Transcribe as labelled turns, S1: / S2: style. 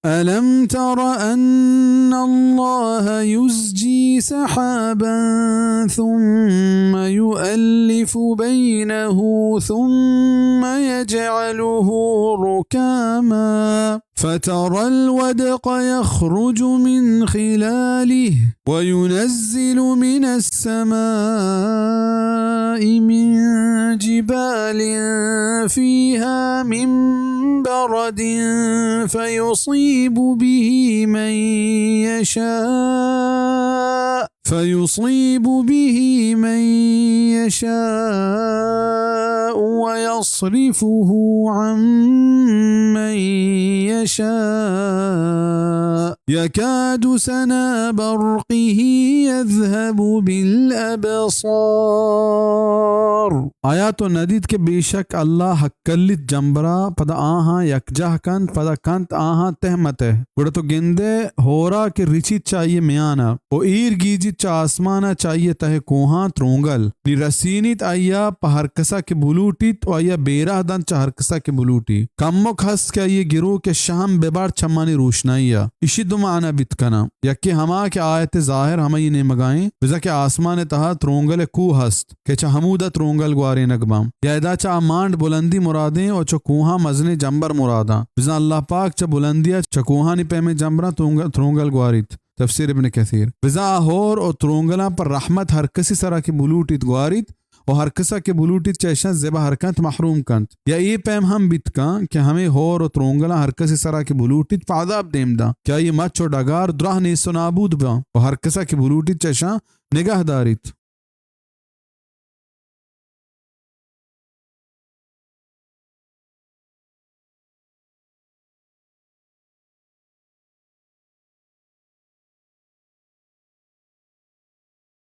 S1: ألم تر أن الله يزجي سحابا ثم يؤلف بينه ثم يجعله ركاما فترى الودق يخرج من خلاله وينزل من السماء من جبال فيها من برد فيصيب به من يشاء ويصرفه عن من يشاء يكاد سنا برقه يذهب بالأبصار. آیات و ندید کے بے شک اللہ حکلت جمبرا پدا آہاں یکجہ کنت پدا کنت آہاں تہمت ہے گوڑا تو گندے ہورا کے رچیت چاہیے میانا او ایر گیجیت چا آسمانا چاہیے تہ کوہاں ترونگل نی رسینیت آیا پا ہرکسا کے بلوٹیت و آیا بیرہ دن چا ہرکسا کے بلوٹی کمک ہست کہ آئیے گرو کے شام ببار چمانی روشنائیا اسی دو معنی بیت کنا یکی ہما کے آیت ظاہر ہمیں نے مگائیں بزا کہ آسمان تہا ترونگل کو ہست کہ چا حمودہ ترونگل گوارے نگبام یا ادا چا مانڈ بلندی مرادیں اور چا کوہاں مزنے جمبر مراداں بزا اللہ پاک چا بلندیا چا کوہاں نی پیمے جمبرا ترونگل گواریت تفسیر ابن کثیر بزا ہور اور ترونگلاں پر رحمت ہر کسی سرا کی بلوٹیت گواریت اور ہر کسا کے بلوٹیت چیشن زبا ہرکنت محروم کنت یا یہ پیم ہم بیت کان کہ ہمیں ہور اور ترونگلاں ہر کسی سرا کی بلوٹیت پا عذاب دیم دا کیا یہ مچ و ڈگار درہ نیس و نابود با اور ہر کسا کی بلوٹیت چیشن نگاہ داریت